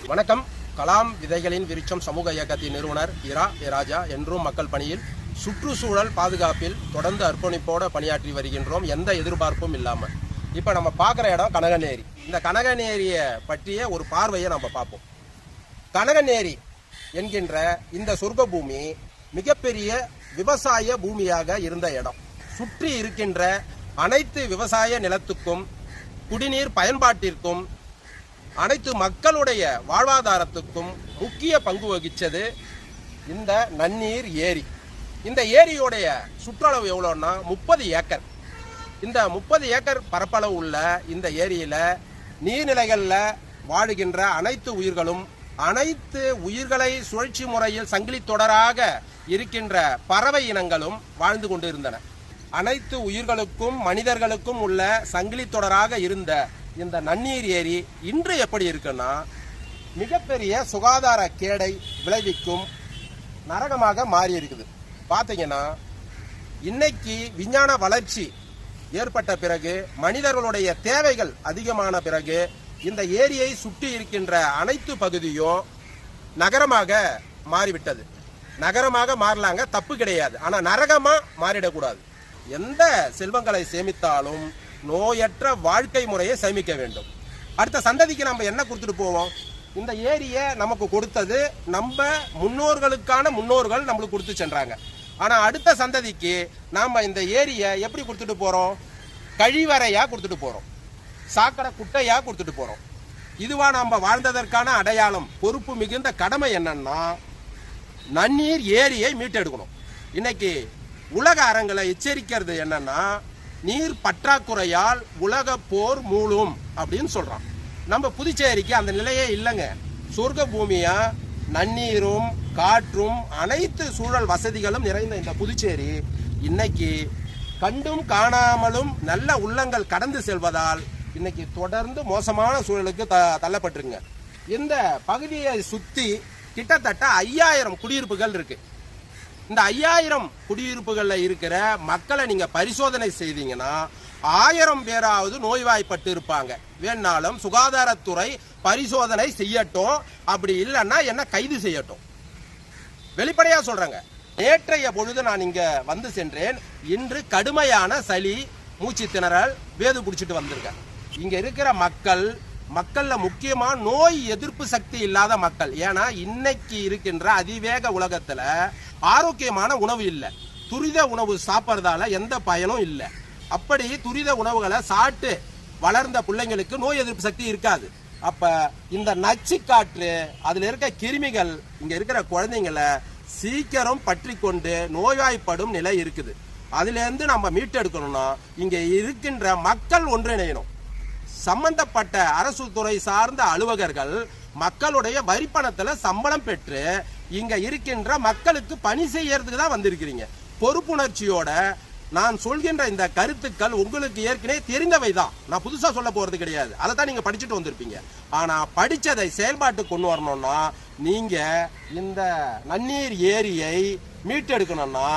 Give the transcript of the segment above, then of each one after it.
வணக்கம். கலாம் விதைகளின் விருட்சம் சமூக இயக்கத்தின் நிறுவனர் இரா ராஜா. என்றும் மக்கள் பணியில் சுற்றுச்சூழல் பாதுகாப்பில் தொடர்ந்து அர்ப்பணிப்போடு பணியாற்றி வருகின்றோம், எந்த எதிர்பார்ப்பும் இல்லாமல். இப்போ நம்ம பார்க்குற இடம் கனகநேரி. இந்த கனகநேரியை பற்றிய ஒரு பார்வையை நம்ம பார்ப்போம். கனகநேரி என்கின்ற இந்த சொர்க்க பூமி மிகப்பெரிய விவசாய பூமியாக இருந்த இடம். சுற்றி இருக்கின்ற அனைத்து விவசாய நிலத்துக்கும் குடிநீர் பயன்பாட்டிற்கும் அனைத்து மக்களுடைய வாழ்வாதாரத்துக்கும் முக்கிய பங்கு வகித்தது இந்த நன்னீர் ஏரி. இந்த ஏரியோடைய சுற்றளவு எவ்வளோன்னா 30 ஏக்கர். இந்த 30 ஏக்கர் பரப்பளவு உள்ள இந்த ஏரியில் நீர்நிலைகளில் வாழுகின்ற அனைத்து உயிர்களும், அனைத்து உயிர்களை சுழற்சி முறையில் சங்கிலி தொடராக இருக்கின்ற பறவை இனங்களும் வாழ்ந்து கொண்டு இருந்தன. அனைத்து உயிர்களுக்கும் மனிதர்களுக்கும் உள்ள சங்கிலி தொடராக இருந்த இந்த நன்னீர் ஏரி இன்று எப்படி இருக்குன்னா மிகப்பெரிய சுகாதார கேடை விளைவிக்கும் நரகமாக மாறி இருக்குது. பார்த்தீங்கன்னா இன்னைக்கு விஞ்ஞான வளர்ச்சி ஏற்பட்ட பிறகு, மனிதர்களுடைய தேவைகள் அதிகமான பிறகு இந்த ஏரியை சுற்றி இருக்கின்ற அனைத்து பகுதியும் நகரமாக மாறிவிட்டது. நகரமாக மாறலாங்க, தப்பு கிடையாது. ஆனால் நரகமாக மாறிடக்கூடாது. எந்த செல்வங்களை சேமித்தாலும் நோயற்ற வாழ்க்கை முறையை சேமிக்க வேண்டும். அடுத்த சந்ததிக்கு நம்ம என்ன கொடுத்துட்டு போவோம்? இந்த ஏரியை நமக்கு கொடுத்தது நம்ம முன்னோர்கள் நம்மளுக்கு கொடுத்து சென்றாங்க. ஆனால் அடுத்த சந்ததிக்கு நாம் இந்த ஏரியை எப்படி கொடுத்துட்டு போகிறோம்? கழிவறையாக கொடுத்துட்டு போகிறோம், சாக்கடை குட்டையாக கொடுத்துட்டு போகிறோம். இதுவா நாம் வாழ்ந்ததற்கான அடையாளம்? பொறுப்பு மிகுந்த கடமை என்னன்னா நன்னீர் ஏரியை மீட்டெடுக்கணும். இன்னைக்கு உலக அரங்களை எச்சரிக்கிறது என்னன்னா, நீர் பற்றாக்குறையால் உலக போர் மூளும் அப்படின்னு சொல்றான். நம்ம புதுச்சேரிக்கு அந்த நிலையே இல்லைங்க. சொர்க்க பூமியா நன்னீரும் காற்றும் அனைத்து சூழல் வசதிகளும் நிறைந்த இந்த புதுச்சேரி இன்னைக்கு கண்டும் காணாமலும் நல்ல உள்ளங்கள் கடந்து செல்வதால் இன்னைக்கு தொடர்ந்து மோசமான சூழலுக்கு தள்ளப்பட்டிருங்க. இந்த பகுதியை சுற்றி கிட்டத்தட்ட 5000 குடியிருப்புகள் இருக்கு. இந்த 5000 குடியிருப்புகளில் இருக்கிற மக்களை நீங்கள் பரிசோதனை செய்தீங்கன்னா 1000 பேராவது நோய்வாய்ப்பட்டு இருப்பாங்க. வேணாலும் சுகாதாரத்துறை பரிசோதனை செய்யட்டும், அப்படி இல்லைன்னா என்ன கைது செய்யட்டும். வெளிப்படையாக சொல்கிறேங்க. நேற்றைய பொழுது நான் இங்கே வந்து சென்றேன். இன்று கடுமையான சளி, மூச்சு திணறல், வேது பிடிச்சிட்டு வந்திருக்கேன். இங்கே இருக்கிற மக்களில் முக்கியமாக நோய் எதிர்ப்பு சக்தி இல்லாத மக்கள். ஏன்னா இன்னைக்கு இருக்கின்ற அதிவேக உலகத்தில் ஆரோக்கியமான உணவு இல்லை. துரித உணவு சாப்பிட்றதால எந்த பயனும் இல்லை. அப்படி துரித உணவுகளை சாப்பிட்டு வளர்ந்த பிள்ளைங்களுக்கு நோய் எதிர்ப்பு சக்தி இருக்காது. அப்போ இந்த நச்சு காற்று, அதில் இருக்க கிருமிகள் இங்கே இருக்கிற குழந்தைங்களை சீக்கிரம் பற்றி கொண்டு நோய்வாய்ப்படும் நிலை இருக்குது. அதுலேருந்து நம்ம மீட்டெடுக்கணும்னா இங்கே இருக்கின்ற மக்கள் ஒன்றிணையணும். சம்பந்தப்பட்ட அரசு துறை சார்ந்த அலுவலர்கள் மக்களுடைய வரிப்பணத்தில் சம்பளம் பெற்று இங்க இருக்கின்ற மக்களுக்கு பணி செய்யறதுக்கு தான் வந்திருக்கிறீங்க. பொறுப்புணர்ச்சியோட நான் சொல்கின்ற இந்த கருத்துக்கள் உங்களுக்கு ஏற்கனவே தெரிந்தவை தான். நான் புதுசா சொல்ல போறது கிடையாது. அதை தான் நீங்க படிச்சுட்டு வந்திருப்பீங்க. ஆனா படிச்சதை செயல்பாட்டு கொண்டு வரணும்னா நீங்க இந்த நன்னீர் ஏரியை மீட்டெடுக்கணும்னா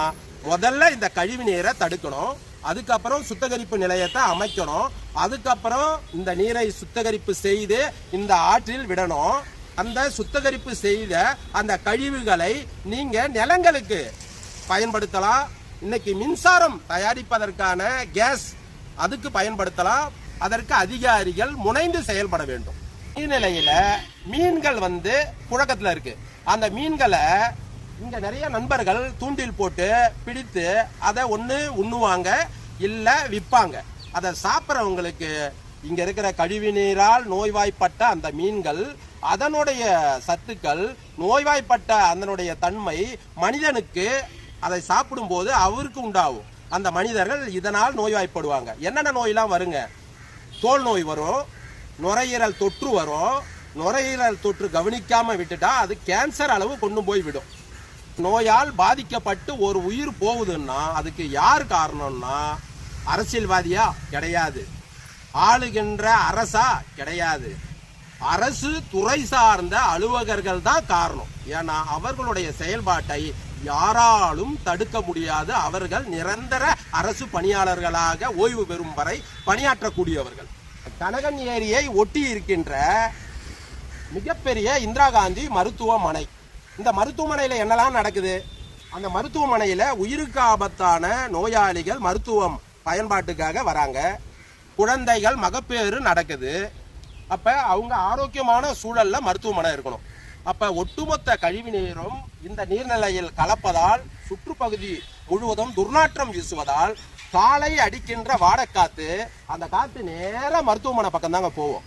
முதல்ல இந்த கழிவு நீரை தடுக்கணும். அதுக்கப்புறம் சுத்திகரிப்பு நிலையத்தை அமைக்கணும். அதுக்கப்புறம் இந்த நீரை சுத்திகரிப்பு செய்து இந்த ஆற்றில் விடணும். அந்த சுத்திகரிப்பு செய்த அந்த கழிவுகளை நீங்க நிலங்களுக்கு பயன்படுத்தலாம். இன்னைக்கு மின்சாரம் தயாரிப்பதற்கான கேஸ் அதுக்கு பயன்படுத்தலாம். அதற்கு அதிகாரிகள் முனைந்து செயல்பட வேண்டும். நீர்நிலையில மீன்கள் புழக்கத்துல இருக்கு. அந்த மீன்களை இங்க நிறைய நண்பர்கள் தூண்டில் போட்டு பிடித்து அதை ஒன்று உண்ணுவாங்க, இல்லை விற்பாங்க. அதை சாப்பிட்றவங்களுக்கு இங்க இருக்கிற கழிவு நீரால் நோய்வாய்ப்பட்ட அந்த மீன்கள், அதனுடைய சத்துக்கள், நோய்வாய்ப்பட்ட அதனுடைய தன்மை மனிதனுக்கு அதை சாப்பிடும்போது அவருக்கு உண்டாகும். அந்த மனிதர்கள் இதனால் நோய்வாய்ப்படுவாங்க. என்னென்ன நோயெல்லாம் வருங்க? தோல் நோய் வரும், நுரையீரல் தொற்று வரும். நுரையீரல் தொற்று கவனிக்காம விட்டுட்டா அது கேன்சர் அளவு கொண்டு போய் விடும். நோயால் பாதிக்கப்பட்டு ஒரு உயிர் போகுதுன்னா அதுக்கு யார் காரணம்னா அரசியல்வாதியா? கிடையாது. ஆளுகின்ற அரசா? கிடையாது. அரசு துறை சார்ந்த அலுவலர்கள் தான் காரணம். ஏன்னா அவர்களுடைய செயல்பாட்டை யாராலும் தடுக்க முடியாது. அவர்கள் நிரந்தர அரசு பணியாளர்களாக ஓய்வு பெறும் வரை பணியாற்றக்கூடியவர்கள். கனகன் ஏரியை ஒட்டி இருக்கின்ற மிகப்பெரிய இந்திரா காந்தி மருத்துவமனை. இந்த மருத்துவமனையில் என்னெல்லாம் நடக்குது? அந்த மருத்துவமனையில் உயிருக்கு ஆபத்தான நோயாளிகள் மருத்துவம் பயன்பாட்டுக்காக வராங்க. குழந்தைகள் மகப்பேறு நடக்குது. அப்போ அவங்க ஆரோக்கியமான சூழலில் மருத்துவமனை இருக்கணும். அப்போ ஒட்டுமொத்த கழிவு நீரும் இந்த நீர்நிலையில் கலப்பதால் சுற்றுப்பகுதி முழுவதும் துர்நாற்றம் வீசுவதால் காலை அடிக்கின்ற வாடக்காத்து அந்த காற்று நேராக மருத்துவமனை பக்கம் தாங்க போவோம்.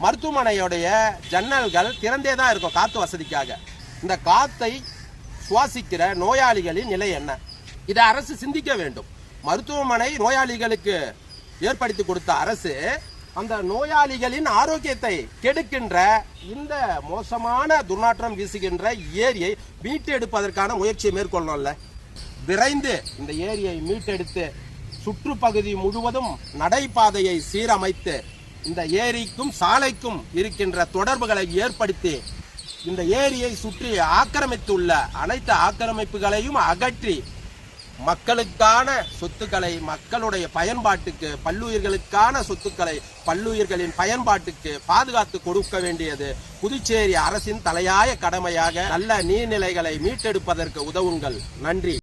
மருத்துவமனையுடைய ஜன்னல்கள் திறந்தே தான் இருக்கும் காற்று வசதிக்காக. இந்த காற்றை சுவாசிக்கிற நோயாளிகளின் நிலை என்ன? இதை அரசு சிந்திக்க வேண்டும். மருத்துவமனை நோயாளிகளுக்கு ஏற்படுத்தி கொடுத்த அரசு அந்த நோயாளிகளின் ஆரோக்கியத்தை கெடுக்கின்ற இந்த மோசமான துர்நாற்றம் வீசுகின்ற ஏரியை மீட்டெடுப்பதற்கான முயற்சியை மேற்கொள்ளணும்ல. விரைந்து இந்த ஏரியை மீட்டெடுத்து சுற்றுப்பகுதி முழுவதும் நடைபாதையை சீரமைத்து இந்த ஏரிக்கும் சாலைக்கும் இருக்கின்ற தொடர்புகளை ஏற்படுத்தி இந்த ஏரியை சுற்றி ஆக்கிரமித்துள்ள அனைத்து ஆக்கிரமிப்புகளையும் அகற்றி மக்களுக்கான சொத்துக்களை மக்களுடைய பயன்பாட்டுக்கு, பல்லுயிர்களுக்கான சொத்துக்களை பல்லுயிர்களின் பயன்பாட்டுக்கு பாதுகாத்து கொடுக்க வேண்டியது புதுச்சேரி அரசின் தலையாய கடமையாக நல்ல நீர்நிலைகளை மீட்டெடுப்பதற்கு உதவுங்கள். நன்றி.